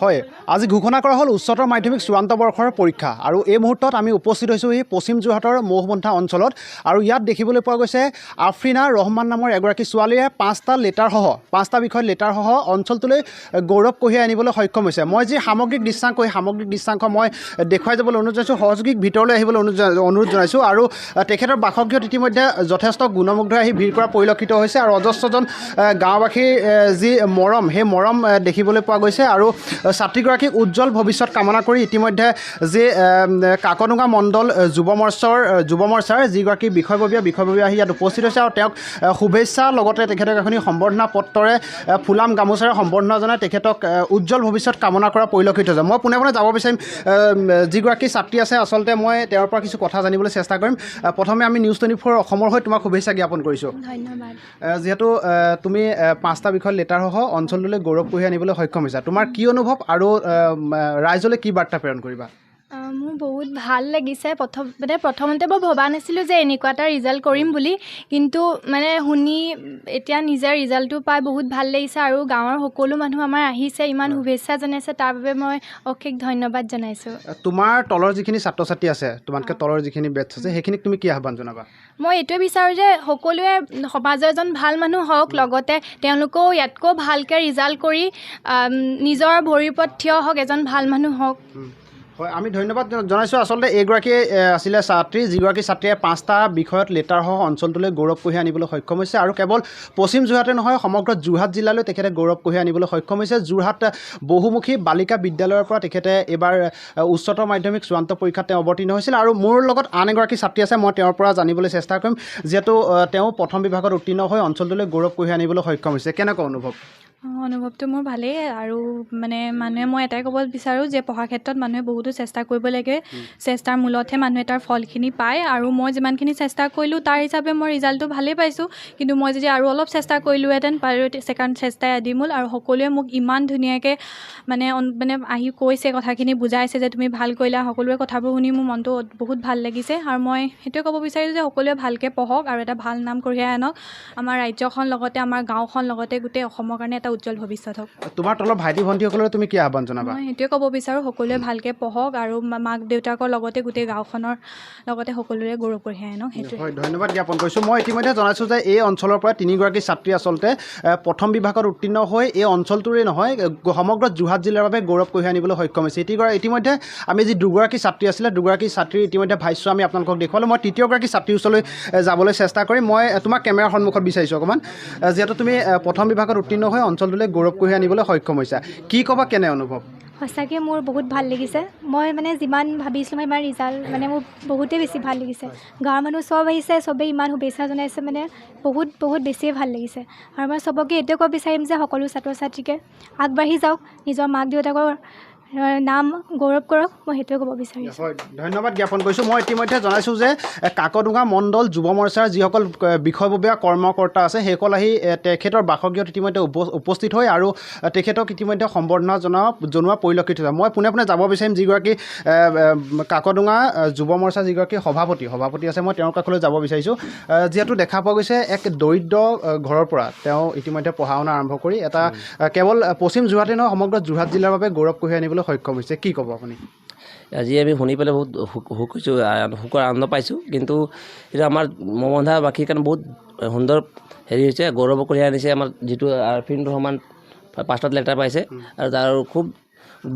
হয়, আজি ঘোষণা কৰা হ'ল উচ্চতৰ মাধ্যমিক চূড়ান্ত বৰ্ষৰ পৰীক্ষা আৰু এই মুহূৰ্তত আমি উপস্থিত হৈছোঁ এই পশ্চিম যোৰহাটৰ মৌবন্ধা অঞ্চলত আৰু ইয়াত দেখিবলৈ পোৱা গৈছে আফ্ৰিনা ৰহমান নামৰ এগৰাকী ছোৱালীয়ে 5টা বিষয়ত লেটাৰসহ অঞ্চলটোলৈ গৌৰৱ কঢ়িয়াই আনিবলৈ সক্ষম হৈছে। মই যি সামগ্ৰিক দৃশ্যাংশ মই দেখুৱাই যাবলৈ অনুৰোধ জনাইছোঁ, সহযোগীক ভিতৰলৈ আহিবলৈ অনুৰোধ জনাইছোঁ আৰু তেখেতৰ বাসগৃহত ইতিমধ্যে যথেষ্ট গুণমুগ্ধ আহি ভিৰ কৰা পৰিলক্ষিত হৈছে আৰু অজস্ৰজন গাঁওবাসীৰ যি মৰম সেই মৰম দেখিবলৈ পোৱা গৈছে আৰু ছাত্ৰীগৰাকীক উজ্জ্বল ভৱিষ্যত কামনা কৰি ইতিমধ্যে যি কাকডোঙা মণ্ডল যুৱ মৰ্চাৰ যিগৰাকী বিষয়ববীয়া আহি ইয়াত উপস্থিত হৈছে আৰু তেওঁক শুভেচ্ছা লগতে তেখেতক এখন সম্বৰ্ধনা পত্ৰৰে ফুলাম গামোচাৰে সম্বৰ্ধনা জনাই তেখেতক উজ্জ্বল ভৱিষ্যত কামনা কৰা পৰিলক্ষিত হৈছে। মই পোনে যাব বিচাৰিম যিগৰাকী ছাত্ৰী আছে, আচলতে মই তেওঁৰ পৰা কিছু কথা জানিবলৈ চেষ্টা কৰিম। প্ৰথমে আমি নিউজ 24 অসমৰ হৈ তোমাক শুভেচ্ছা জ্ঞাপন কৰিছোঁ। ধন্যবাদ। যিহেতু তুমি 5টা বিষয়ত লেটাৰসহ অঞ্চলটোলৈ গৌৰৱ কঢ়িয়াই আনিবলৈ সক্ষম হৈছা, তোমাৰ কি অনুভৱ আৰু ৰাইজলৈ কি বাৰ্তা প্ৰেৰণ কৰিবা? মোৰ বহুত ভাল লাগিছে। প্ৰথমতে মই ভবা নাছিলোঁ যে এনেকুৱা এটা ৰিজাল্ট কৰিম বুলি, কিন্তু শুনি এতিয়া নিজে ৰিজাল্টটো পাই বহুত ভাল লাগিছে আৰু গাঁৱৰ সকলো মানুহ আমাৰ আহিছে, ইমান শুভেচ্ছা জনাইছে, তাৰ বাবে মই অশেষ ধন্যবাদ জনাইছোঁ। তোমাৰ তলৰ যিখিনি ছাত্ৰ ছাত্ৰী আছে, তোমাতকৈ তলৰ যিখিনি বেটছ আছে, সেইখিনিক তুমি কি আহ্বান জনাবা? মই এইটোৱে বিচাৰোঁ যে সকলোৱে সমাজৰ এজন ভাল মানুহ হওক, লগতে তেওঁলোকেও ইয়াতকৈ ভালকৈ ৰিজাল্ট কৰি নিজৰ ভৰিৰ ওপৰত থিয় হওক, এজন ভাল মানুহ হওক। হয়, আমি ধন্যবাদ জনাইছোঁ। আচলতে এইগৰাকী আছিলে ছাত্ৰী, যিগৰাকী ছাত্ৰীয়ে 5টা বিষয়ত লেটাৰসহ অঞ্চলটোলৈ গৌৰৱ কঢ়িয়াই আনিবলৈ সক্ষম হৈছে আৰু কেৱল পশ্চিম যোৰহাটে নহয়, সমগ্ৰ যোৰহাট জিলালৈ তেখেতে গৌৰৱ কঢ়িয়াই আনিবলৈ সক্ষম হৈছে। যোৰহাট বহুমুখী বালিকা বিদ্যালয়ৰ পৰা তেখেতে এইবাৰ উচ্চতৰ মাধ্যমিক চূড়ান্ত পৰীক্ষাত তেওঁ অৱতীৰ্ণ হৈছিল আৰু মোৰ লগত আন এগৰাকী ছাত্ৰী আছে, মই তেওঁৰ পৰা জানিবলৈ চেষ্টা কৰিম, যিহেতু তেওঁ প্ৰথম বিভাগত উত্তীৰ্ণ হৈ অঞ্চলটোলৈ গৌৰৱ কঢ়িয়াই আনিবলৈ সক্ষম হৈছে। কেনেকুৱা অনুভৱ? অনুভৱটো মোৰ ভালেই আৰু মানুহে মই এটাই ক'ব বিচাৰোঁ যে পঢ়াৰ ক্ষেত্ৰত মানুহে বহুতো চেষ্টা কৰিব লাগে। চেষ্টাৰ মূলতহে মানুহে তাৰ ফলখিনি পায় আৰু মই যিমানখিনি চেষ্টা কৰিলোঁ তাৰ হিচাপে মই ৰিজাল্টটো ভালেই পাইছোঁ, কিন্তু মই যদি আৰু অলপ চেষ্টা কৰিলোঁহেঁতেন ছেকেণ্ড চেষ্টাই আদিমূল। আৰু সকলোৱে মোক ইমান ধুনীয়াকৈ আহি কৈছে, কথাখিনি বুজাইছে যে তুমি ভাল কৰিলা। সকলোৱে কথাবোৰ শুনি মোৰ মনটো বহুত ভাল লাগিছে আৰু মই সেইটোৱে ক'ব বিচাৰিছোঁ যে সকলোৱে ভালকৈ পঢ়ক আৰু এটা ভাল নাম কঢ়িয়াই আনক। আমাৰ ৰাজ্যখন লগতে আমাৰ গাঁওখন লগতে গোটেই অসমৰ কাৰণে এটা উজ্জ্বল ভৱিষ্যত হওক। তোমাৰ তলৰ ভাইটি ভণ্টিসকললৈ তুমি কি আহ্বান জনাবা? মই সেইটোৱে ক'ব বিচাৰোঁ, সকলোৱে ভালকৈ পঢ়ক আৰু মাক দেউতাকৰ লগতে গোটেই গাঁওখনৰ লগতে সকলোৰে গৌৰৱ কঢ়িয়াই আনক। সেইটোৱে। হয়, ধন্যবাদ জ্ঞাপন কৰিছোঁ। মই ইতিমধ্যে জনাইছোঁ যে এই অঞ্চলৰ পৰা 3গৰাকী ছাত্ৰী আচলতে প্ৰথম বিভাগত উত্তীৰ্ণ হৈ এই অঞ্চলটোৰে নহয়, সমগ্ৰ যোৰহাট জিলাৰ বাবে গৌৰৱ কঢ়িয়াই আনিবলৈ সক্ষম হৈছে। ইতিমধ্যে আমি যি 2গৰাকী ছাত্ৰী আছিলে, 2গৰাকী ছাত্ৰীৰ ইতিমধ্যে ভাষ্য আমি আপোনালোকক দেখুৱালোঁ। মই 3য়গৰাকী ছাত্ৰীৰ ওচৰলৈ যাবলৈ চেষ্টা কৰিম। মই তোমাক কেমেৰাৰ সন্মুখত বিচাৰিছোঁ অকণমান, যিহেতু তুমি প্ৰথম বিভাগত উত্তীৰ্ণ হৈ অঞ্চলটোলৈ গৌৰৱ কঢ়িয়াই আনিবলৈ সক্ষম হৈছা, কি ক'বা, কেনে অনুভৱ? সঁচাকৈ মোৰ বহুত ভাল লাগিছে। মই যিমান ভাবিছিলোঁ ইমান ৰিজাল্ট মোৰ বহুতেই বেছি ভাল লাগিছে। গাঁৱৰ মানুহ চব আহিছে, চবেই ইমান শুভেচ্ছা জনাইছে, বহুত বেছিয়ে ভাল লাগিছে। আৰু মই চবকে এইটোৱে ক'ব বিচাৰিম যে সকলো ছাত্ৰ ছাত্ৰীকে আগবাঢ়ি যাওক, নিজৰ মাক দেউতাকৰ নাম গৌৰৱ কৰক, মই সেইটোৱে ক'ব বিচাৰিছোঁ। হয়, ধন্যবাদ জ্ঞাপন কৰিছোঁ। মই ইতিমধ্যে জনাইছোঁ যে কাকডোঙা মণ্ডল যুৱ মৰ্চাৰ যিসকল বিষয়ববীয়া কৰ্মকৰ্তা আছে, সেইসকল আহি তেখেতৰ বাসগৃহত ইতিমধ্যে উপস্থিত হয় আৰু তেখেতক ইতিমধ্যে সম্বৰ্ধনা জনোৱা পৰিলক্ষিত হৈছে। মই পোনে যাব বিচাৰিম যিগৰাকী কাকডোঙা যুৱ মৰ্চাৰ যিগৰাকী সভাপতি আছে, মই তেওঁৰ কাষলৈ যাব বিচাৰিছোঁ। যিহেতু দেখা পোৱা গৈছে এক দৰিদ্ৰ ঘৰৰ পৰা তেওঁ ইতিমধ্যে পঢ়া শুনা আৰম্ভ কৰি এটা কেৱল পশ্চিম যোৰহাটে নহয়, সমগ্ৰ যোৰহাট জিলাৰ বাবে গৌৰৱ কঢ়িয়াই আনিবলৈ সক্ষম হৈছে, কি ক'ব আপুনি? আজি আমি শুনি পেলাই বহুত সুখৰ আনন্দ পাইছোঁ, কিন্তু এইটো আমাৰ মৌবন্ধাবাসীৰ কাৰণে বহুত সুন্দৰ হৈছে, গৌৰৱ কঢ়িয়াই আনিছে। আমাৰ যিটো আফ্ৰিন ৰহমান 5টাত লেটাৰ পাইছে আৰু তাৰ খুব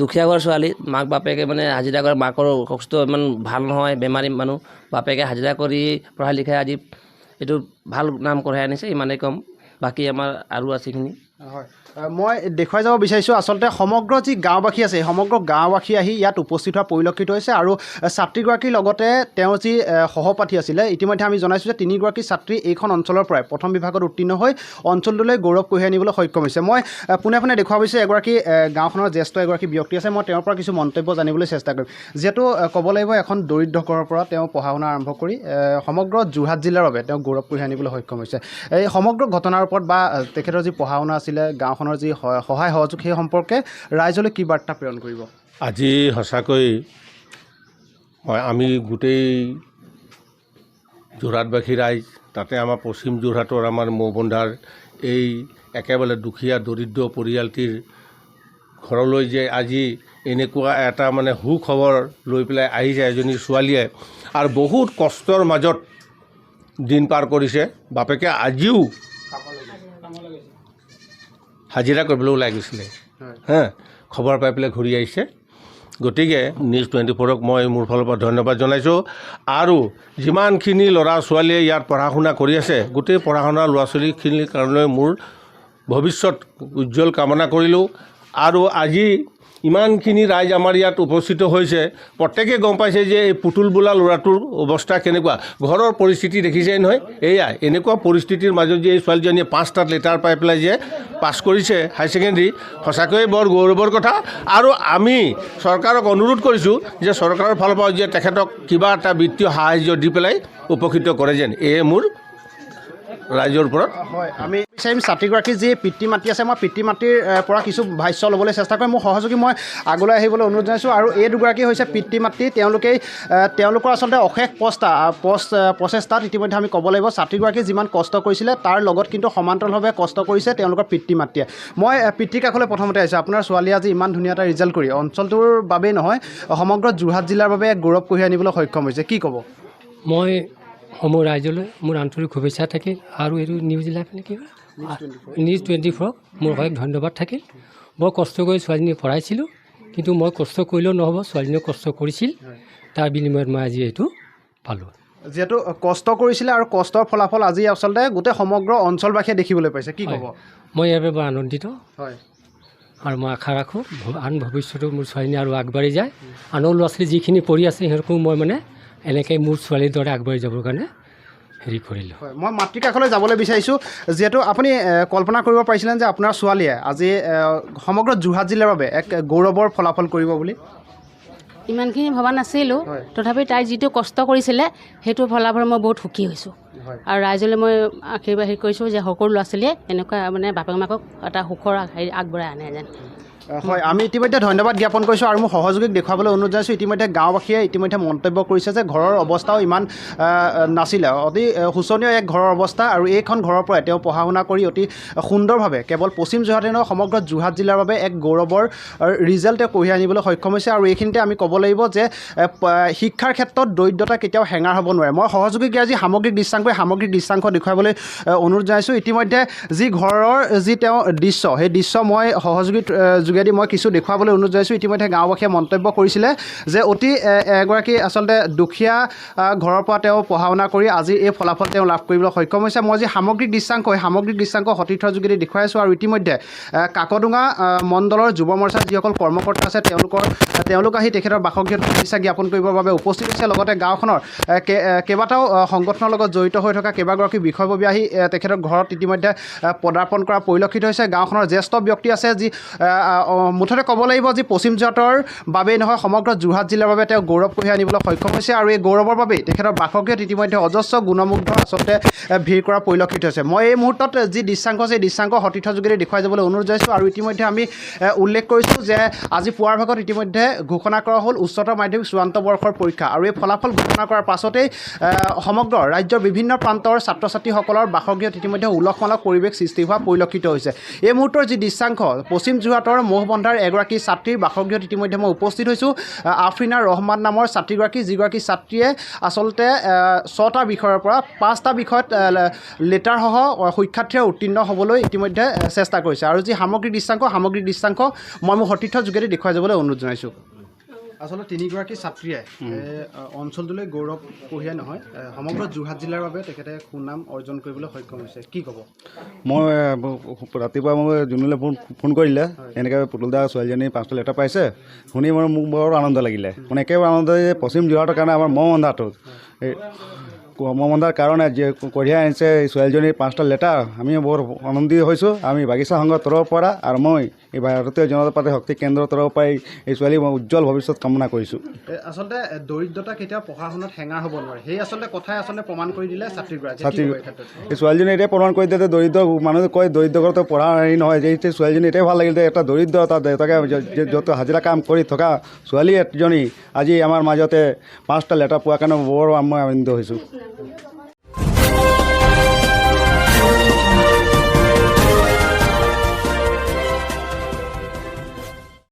দুখীয়া ঘৰৰ ছোৱালী, মাক বাপেকে হাজিৰা কৰে, মাকৰ কষ্ট ইমান ভাল নহয়, বেমাৰী মানুহ, বাপেকে হাজিৰা কৰি পঢ়াই লিখাই আজি এইটো ভাল নাম কঢ়িয়াই আনিছে, ইমানেই কম। বাকী আমাৰ আৰু আছে এইখিনি। হয়, মই দেখুৱাই যাব বিচাৰিছোঁ আচলতে সমগ্ৰ যি গাঁওবাসী আছে, সমগ্ৰ গাঁওবাসী আহি ইয়াত উপস্থিত হোৱা পৰিলক্ষিত হৈছে আৰু ছাত্ৰীগৰাকীৰ লগতে তেওঁৰ যি সহপাঠী আছিলে, ইতিমধ্যে আমি জনাইছোঁ যে 3গৰাকী ছাত্ৰী এইখন অঞ্চলৰ পৰাই প্ৰথম বিভাগত উত্তীৰ্ণ হৈ অঞ্চলটোলৈ গৌৰৱ কঢ়িয়াই আনিবলৈ সক্ষম হৈছে। মই পোনে দেখুৱাব বিচাৰিছোঁ এগৰাকী গাঁওখনৰ জ্যেষ্ঠ এগৰাকী ব্যক্তি আছে, মই তেওঁৰ পৰা কিছু মন্তব্য জানিবলৈ চেষ্টা কৰিম। যিহেতু ক'ব লাগিব এখন দৰিদ্ৰ ঘৰৰ পৰা তেওঁ পঢ়া শুনা আৰম্ভ কৰি সমগ্ৰ যোৰহাট জিলাৰ বাবে তেওঁ গৌৰৱ কঢ়িয়াই আনিবলৈ সক্ষম হৈছে। এই সমগ্ৰ ঘটনাৰ ওপৰত বা তেখেতৰ যি পঢ়া শুনা আছিলে, গাঁওখনৰ যি সহায় সহযোগ, সেই সম্পৰ্কে ৰাইজলৈ কি বাৰ্তা প্ৰেৰণ কৰিব? আজি সঁচাকৈ হয়, আমি গোটেই যোৰহাটবাসী ৰাইজ, তাতে আমাৰ পশ্চিম যোৰহাটৰ আমাৰ মৌবন্ধাৰ এই একেবাৰে দুখীয়া দৰিদ্ৰ পৰিয়ালটিৰ ঘৰলৈ যে আজি এনেকুৱা এটা মানে সুখবৰ লৈ পেলাই আহিছে এজনী ছোৱালীয়ে আৰু বহুত কষ্টৰ মাজত দিন পাৰ কৰিছে। বাপেকে আজিও হাজিৰা কৰিবলৈ ওলাই গৈছিলে হা, খবৰ পাই পেলাই ঘূৰি আহিছে। গতিকে নিউজ 24ক মই মোৰ ফালৰ পৰা ধন্যবাদ জনাইছোঁ। আৰু যিমানখিনি ল'ৰা ছোৱালীয়ে ইয়াত পঢ়া শুনা কৰি আছে, গোটেই পঢ়া শুনা ল'ৰা ছোৱালীখিনিৰ কাৰণে মোৰ ভৱিষ্যত উজ্জ্বল কামনা কৰিলোঁ। আৰু আজি ইমানখিনি ৰাইজ আমাৰ ইয়াত উপস্থিত হৈছে, প্ৰত্যেকে গম পাইছে যে এই পুতুল বোলা ল'ৰাটোৰ অৱস্থা কেনেকুৱা, ঘৰৰ পৰিস্থিতি দেখিছেই নহয়। এয়া এনেকুৱা পৰিস্থিতিৰ মাজত যে এই ছোৱালীজনীয়ে 5টাত লেটাৰ পাই পেলাই যে পাছ কৰিছে হাই ছেকেণ্ডেৰী, সঁচাকৈয়ে বৰ গৌৰৱৰ কথা। আৰু আমি চৰকাৰক অনুৰোধ কৰিছোঁ যে চৰকাৰৰ ফালৰ পৰা যে তেখেতক কিবা এটা বিত্তীয় সাহাৰ্য দি পেলাই উপকৃত কৰে যেন, এয়ে মোৰ ৰাইজৰ ওপৰত। হয়, আমি বিচাৰিম ছাত্ৰীগৰাকীৰ যি পিতৃ মাতৃ আছে, মই পিতৃ মাতৃৰ পৰা কিছু ভাষ্য ল'বলৈ চেষ্টা কৰিম। মোৰ সহযোগী মই আগলৈ আহিবলৈ অনুৰোধ জনাইছোঁ। আৰু এই দুগৰাকী হৈছে পিতৃ মাতৃ, তেওঁলোকৰ আচলতে অশেষ প্ৰচেষ্টাত ইতিমধ্যে আমি ক'ব লাগিব ছাত্ৰীগৰাকীয়ে যিমান কষ্ট কৰিছিলে তাৰ লগত কিন্তু সমান্তৰালভাৱে কষ্ট কৰিছে তেওঁলোকৰ পিতৃ মাতৃয়ে। মই পিতৃ কাষলৈ প্ৰথমতে আহিছোঁ। আপোনাৰ ছোৱালী আজি ইমান ধুনীয়া এটা ৰিজাল্ট কৰি অঞ্চলটোৰ বাবেই নহয় সমগ্ৰ যোৰহাট জিলাৰ বাবে এক গৌৰৱ কঢ়িয়াই আনিবলৈ সক্ষম হৈছে, কি ক'ব? মই সমূহ ৰাইজলৈ মোৰ আন্তৰিক শুভেচ্ছা থাকিল। আৰু এইটো নিউজ লাইভ নেকি, নিউজ 24ক মোৰ অশেষ ধন্যবাদ থাকিল। বৰ কষ্ট কৰি ছোৱালীজনী পঢ়াইছিলোঁ, কিন্তু মই কষ্ট কৰিলেও নহ'ব, ছোৱালীজনীয়ে কষ্ট কৰিছিল, তাৰ বিনিময়ত মই আজি এইটো পালোঁ। যিহেতু কষ্ট কৰিছিলে আৰু কষ্টৰ ফলাফল আজি আচলতে গোটেই সমগ্ৰ অঞ্চলবাসীয়ে দেখিবলৈ পাইছে, কি ক'ব? মই ইয়াৰ বাবে বৰ আনন্দিত। হয়, আৰু মই আশা ৰাখোঁ আন ভৱিষ্যতেও মোৰ ছোৱালীজনী আৰু আগবাঢ়ি যায়। আনৰ ল'ৰা ছোৱালী যিখিনি পঢ়ি আছে সিহঁতকো মই মানে এনেকৈ মোৰ ছোৱালীৰ দৰে আগবাঢ়ি যাবৰ কাৰণে হেৰি কৰিলোঁ। হয়, মই মাতৃ কাষলৈ যাবলৈ বিচাৰিছোঁ। যিহেতু আপুনি কল্পনা কৰিব পাৰিছিলেন যে আপোনাৰ ছোৱালীয়ে আজি সমগ্ৰ যোৰহাট জিলাৰ বাবে এক গৌৰৱৰ ফলাফল কৰিব বুলি? ইমানখিনি ভবা নাছিলোঁ, তথাপি তাই যিটো কষ্ট কৰিছিলে সেইটো ফলাফল মই বহুত সুখী হৈছোঁ। আৰু ৰাইজলৈ মই আশীৰ্বাদ কৰিছোঁ যে সকলো ল'ৰা ছোৱালীয়ে এনেকুৱা মানে বাপেক মাকক এটা সুখৰ হেৰি আগবঢ়াই আনে যেন। হয়, আমি ইতিমধ্যে ধন্যবাদ জ্ঞাপন কৰিছোঁ। আৰু মোৰ সহযোগীক দেখুৱাবলৈ অনুৰোধ জনাইছোঁ। ইতিমধ্যে গাঁওবাসীয়ে ইতিমধ্যে মন্তব্য কৰিছে যে ঘৰৰ অৱস্থাও ইমান নাছিলে, অতি শোচনীয় এক ঘৰৰ অৱস্থা। আৰু এইখন ঘৰৰ পৰাই তেওঁ পঢ়া শুনা কৰি অতি সুন্দৰভাৱে কেৱল পশ্চিম যোৰহাটে নহয় সমগ্ৰ যোৰহাট জিলাৰ বাবে এক গৌৰৱৰ ৰিজাল্ট তেওঁ কঢ়িয়াই আনিবলৈ সক্ষম হৈছে। আৰু এইখিনিতে আমি ক'ব লাগিব যে শিক্ষাৰ ক্ষেত্ৰত দৰিদ্ৰতা কেতিয়াও হেঙাৰ হ'ব নোৱাৰে। মই সহযোগীক আজি সামগ্ৰিক দৃশ্যাংশ দেখুৱাবলৈ অনুৰোধ জনাইছোঁ। ইতিমধ্যে যি ঘৰৰ যি তেওঁ দৃশ্য, সেই দৃশ্য মই সহযোগীৰ যোগেদি মই কিছু দেখুৱাবলৈ অনুৰোধ জনাইছোঁ। ইতিমধ্যে গাঁওবাসীয়ে মন্তব্য কৰিছিলে যে অতি এগৰাকী আচলতে দুখীয়া ঘৰৰ পৰা তেওঁ পঢ়া শুনা কৰি আজি এই ফলাফল তেওঁ লাভ কৰিবলৈ সক্ষম হৈছে। মই যি সামগ্ৰিক দৃশ্যাংশ সতীৰ্থৰ যোগেদি দেখুৱাই আছোঁ। আৰু ইতিমধ্যে কাকডোঙা মণ্ডলৰ যুৱ মৰ্চাৰ যিসকল কৰ্মকৰ্তা আছে তেওঁলোক আহি তেখেতৰ বাসগৃহত শুভেচ্ছা জ্ঞাপন কৰিবৰ বাবে উপস্থিত হৈছে। লগতে গাঁওখনৰ কেইবাটাও সংগঠনৰ লগত জড়িত হৈ থকা কেইবাগৰাকী বিষয়ববীয়া আহি তেখেতৰ ঘৰত ইতিমধ্যে পদাৰ্পণ কৰা পৰিলক্ষিত হৈছে। গাঁওখনৰ জ্যেষ্ঠ ব্যক্তি আছে যি মুঠতে ক'ব লাগিব যে পশ্চিম যোৰহাটৰ বাবেই নহয় সমগ্ৰ যোৰহাট জিলাৰ বাবে তেওঁ গৌৰৱ কঢ়িয়াই আনিবলৈ সক্ষম হৈছে। আৰু এই গৌৰৱৰ বাবেই তেখেতৰ বাসগৃহত ইতিমধ্যে অজস্ৰ গুণমুগ্ধ আচলতে ভিৰ কৰা পৰিলক্ষিত হৈছে। মই এই মুহূৰ্তত যি দৃশ্যাংশ সেই দৃশ্যাংশ সতীৰ্থৰ যোগেদি দেখুৱাই যাবলৈ অনুৰোধ জনাইছোঁ। আৰু ইতিমধ্যে আমি উল্লেখ কৰিছোঁ যে আজি পুৱাৰ ভাগত ইতিমধ্যে ঘোষণা কৰা হ'ল উচ্চতৰ মাধ্যমিক চূড়ান্ত বৰ্ষৰ পৰীক্ষা। আৰু এই ফলাফল ঘোষণা কৰাৰ পাছতেই সমগ্ৰ ৰাজ্যৰ বিভিন্ন প্ৰান্তৰ ছাত্ৰ ছাত্ৰীসকলৰ বাসগৃহত ইতিমধ্যে উলহ মালহ পৰিৱেশ সৃষ্টি হোৱা পৰিলক্ষিত হৈছে। এই মুহূৰ্তৰ যি দৃশ্যাংশ পশ্চিম যোৰহাটৰ মহবন্ধাৰ এগৰাকী ছাত্ৰীৰ বাসগৃহত ইতিমধ্যে মই উপস্থিত হৈছোঁ। আফ্ৰিনা ৰহমান নামৰ ছাত্ৰীগৰাকী, যিগৰাকী ছাত্ৰীয়ে আচলতে 6টা বিষয়ৰ পৰা 5টা বিষয়ত লেটাৰসহ সুখ্যাতিৰে উত্তীৰ্ণ হ'বলৈ ইতিমধ্যে চেষ্টা কৰিছে। আৰু যি সামগ্ৰিক দৃশ্যাংশ মই মোৰ সতীৰ্থৰ যোগেদি দেখুৱাই যাবলৈ অনুৰোধ জনাইছোঁ। আচলতে তিনিগৰাকী ছাত্ৰীয়ে অঞ্চলটোলৈ গৌৰৱ কঢ়িয়াই নহয় সমগ্ৰ যোৰহাট জিলাৰ বাবে তেখেতে সুনাম অৰ্জন কৰিবলৈ সক্ষম হৈছে, কি ক'ব? মই ৰাতিপুৱা মই জোনলৈ ফোন কৰিলে এনেকৈ পুতুলদা ছোৱালীজনী 5টা লেটাৰ পাইছে শুনি মোক বৰ আনন্দ লাগিলে। মানে একেবাৰে আনন্দ পশ্চিম যোৰহাটৰ কাৰণে আমাৰ মহবন্ধাটোত মহবন্ধাৰ কাৰণে যে কঢ়িয়াই আনিছে এই ছোৱালীজনীৰ 5টা লেটাৰ, আমি বৰ আনন্দিত হৈছোঁ। আমি বাগিচা সংঘৰ তৰফৰ পৰা আৰু মই এই ভাৰতীয় জনতা পাৰ্টী শক্তি কেন্দ্ৰৰ তৰফৰ পৰাই এই ছোৱালী মই উজ্জ্বল ভৱিষ্যত কামনা কৰিছোঁ। আচলতে দৰিদ্ৰতা কেতিয়াও পঢ়া শুনাত হেঙাৰ হ'ব নোৱাৰে, সেই আচলতে কথাই আচলতে প্ৰমাণ কৰি দিলে ছাত্ৰীগৰাকী। এই ছোৱালীজনী এটাই প্ৰমাণ কৰি দিয়ে যে দৰিদ্ৰ মানুহে কয় দৰিদ্ৰ ঘৰতো পঢ়া হেৰি নহয়, যে ছোৱালীজনী এটাই ভাল লাগিল যে এটা দৰিদ্ৰ এটা দেউতাকে য'ত হাজিৰা কাম কৰি থকা ছোৱালী এজনী আজি আমাৰ মাজতে 5টা লেটাৰ পোৱাৰ কাৰণে বৰ মই আনন্দিত হৈছোঁ।